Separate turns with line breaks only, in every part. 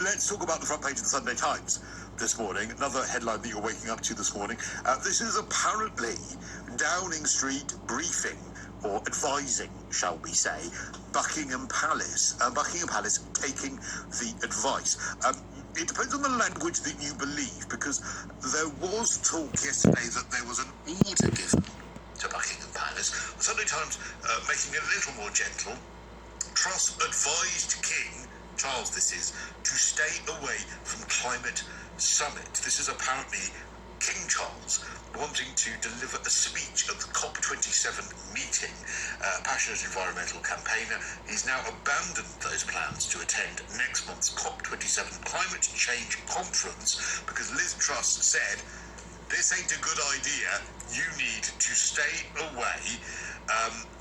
let's talk about the front page of the Sunday Times this morning. Another headline that you're waking up to this morning. This is apparently Downing Street briefing, or advising, shall we say, Buckingham Palace. Buckingham Palace taking the advice. It depends on the language that you believe, because there was talk yesterday that there was an order given to Buckingham Palace. The Sunday Times making it a little more gentle. Truss advised King Charles, this is, to stay away from climate summit. This is apparently King Charles wanting to deliver a speech at the COP27 meeting. Passionate environmental campaigner, he's now abandoned those plans to attend next month's COP27 climate change conference because Liz Truss said, this ain't a good idea, you need to stay away.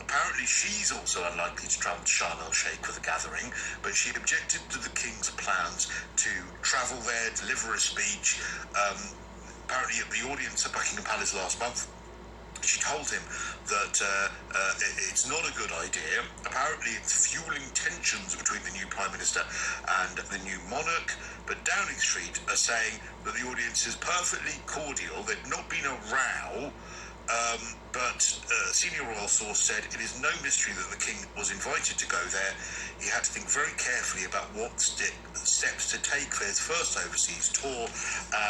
Apparently she's also unlikely to travel to Sharm el-Sheikh for the gathering, but she objected to the King's plans to travel there, deliver a speech. Apparently at the audience at Buckingham Palace last month, she told him that it's not a good idea. Apparently it's fueling tensions between the new Prime Minister and the new monarch, but Downing Street are saying that the audience is perfectly cordial. There'd not been a row, but a senior royal source said it is no mystery that the King was invited to go there. He had to think very carefully about what steps to take for his first overseas tour,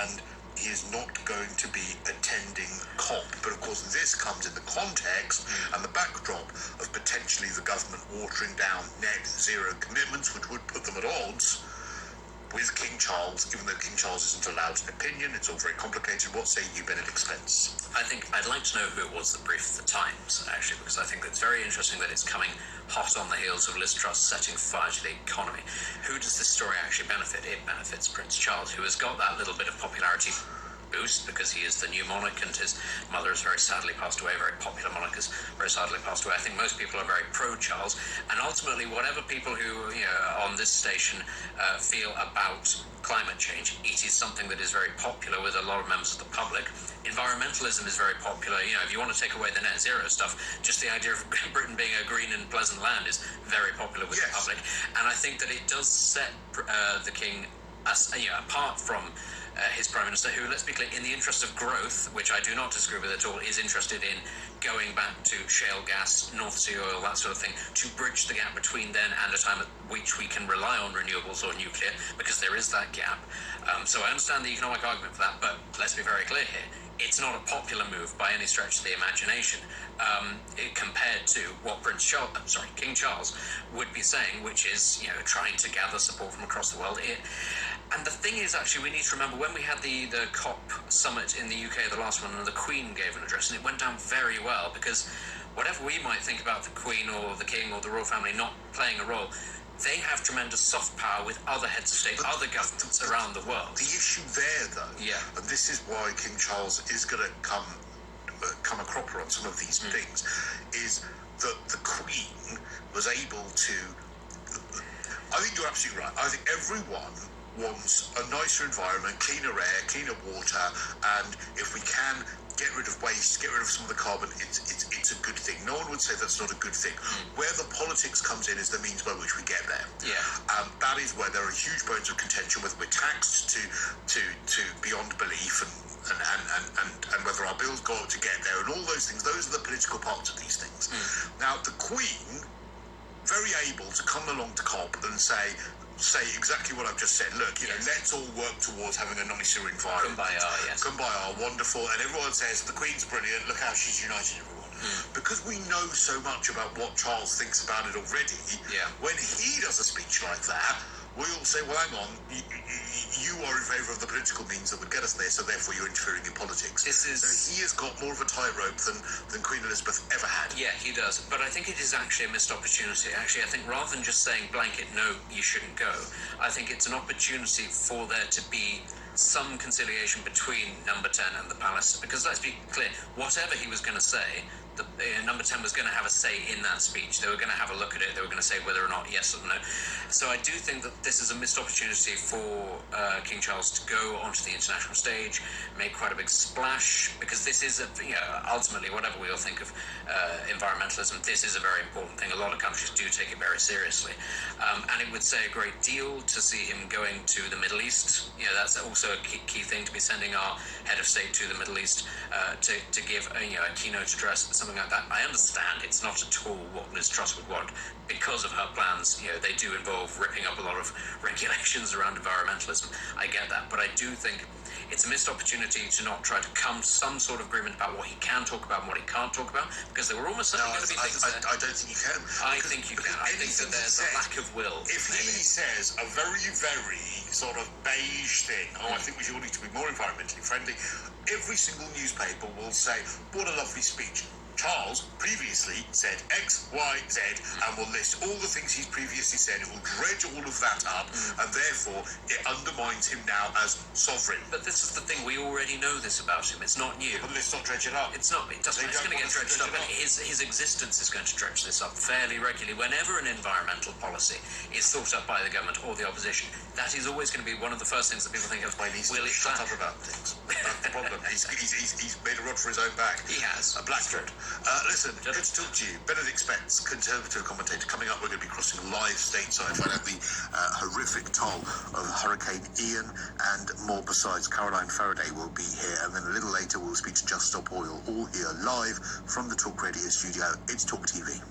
and he is not going to be attending COP. But of course this comes in the context and the backdrop of potentially the government watering down net zero commitments, which would put them at odds with King Charles, even though King Charles isn't allowed an opinion. It's all very complicated. What say you, Benedict Spence?
I think I'd like to know who it was that briefed the Times, actually, because I think it's very interesting that it's coming hot on the heels of Liz Truss setting fire to the economy. Who does this story actually benefit? It benefits Prince Charles, who has got that little bit of popularity boost because he is the new monarch and his mother has very sadly passed away. Very popular monarch has very sadly passed away. I think most people are very pro-Charles, and ultimately whatever people who on this station feel about climate change, it is something that is very popular with a lot of members of the public. Environmentalism is very popular. If you want to take away the net zero stuff, just the idea of Britain being a green and pleasant land is very popular with the public. And I think that it does set the King apart from his Prime Minister, who, let's be clear, in the interest of growth, which I do not disagree with at all, is interested in going back to shale gas, North Sea oil, that sort of thing, to bridge the gap between then and a time at which we can rely on renewables or nuclear, because there is that gap. So I understand the economic argument for that, but let's be very clear here. It's not a popular move by any stretch of the imagination, compared to what King Charles would be saying, which is, trying to gather support from across the world. And the thing is, actually, we need to remember when we had the COP summit in the UK, the last one, and the Queen gave an address, and it went down very well, because whatever we might think about the Queen or the King or the royal family not playing a role, they have tremendous soft power with other heads of state, other governments around the world.
The issue there, though, and this is why King Charles is going to come a cropper on some of these things, is that the Queen was able to... I think you're absolutely right. I think everyone wants a nicer environment, cleaner air, cleaner water, and if we can get rid of waste, get rid of some of the carbon, it's a good thing. No one would say that's not a good thing. Where the politics comes in is the means by which we get there. That is where there are huge bones of contention, whether we're taxed to beyond belief and whether our bills go up to get there, and all those things. Those are the political parts of these things. Now, the Queen, very able to come along to COP and say exactly what I've just said. Look, let's all work towards having a nicer environment. Kumbaya, wonderful. And everyone says the Queen's brilliant. Look how she's united everyone. Because we know so much about what Charles thinks about it already, when he does a speech like that, we all say, well, hang on, you are in favour of the political means that would get us there, so therefore you're interfering in politics. So he has got more of a tightrope than Queen Elizabeth ever had.
Yeah, he does. But I think it is actually a missed opportunity. Actually, I think rather than just saying blanket, no, you shouldn't go, I think it's an opportunity for there to be some conciliation between Number 10 and the palace. Because let's be clear, whatever he was going to say, number 10 was going to have a say in that speech. They were going to have a look at it. They were going to say whether or not yes or no. So I do think that this is a missed opportunity for King Charles to go onto the international stage, make quite a big splash, because this is ultimately, whatever we all think of environmentalism, this is a very important thing. A lot of countries do take it very seriously, and it would say a great deal to see him going to the Middle East. That's also a key thing, to be sending our head of state to the Middle East to give a keynote address, something like that. I understand it's not at all what Liz Truss would want because of her plans. They do involve ripping up a lot of regulations around environmentalism. I get that, but I do think it's a missed opportunity to not try to come to some sort of agreement about what he can talk about and what he can't talk about, because there were almost certainly going to be things there.
I don't think you can.
I think you can. I think that there's a lack of will.
If he says a very, very sort of beige thing, I think we all need to be more environmentally friendly, every single newspaper will say, what a lovely speech. Charles previously said X, Y, Z, and will list all the things he's previously said. It will dredge all of that up, and therefore it undermines him now as sovereign.
But this is the thing, we already know this about him. It's not new.
But let's not dredge it up.
It's not. It doesn't. It's going to get dredged up, and his existence is going to dredge this up fairly regularly. Whenever an environmental policy is thought up by the government or the opposition, that is always going to be one of the first things that people think of.
Will he shut up about things? That's the problem. He's made a rod for his own back.
He has.
A black thread. Listen, good to talk to you. Benedict Spence, Conservative commentator. Coming up, we're going to be crossing live stateside, find out the horrific toll of Hurricane Ian and more besides. Caroline Faraday will be here, and then a little later we'll speak to Just Stop Oil, all here live from the Talk Radio studio. It's Talk TV.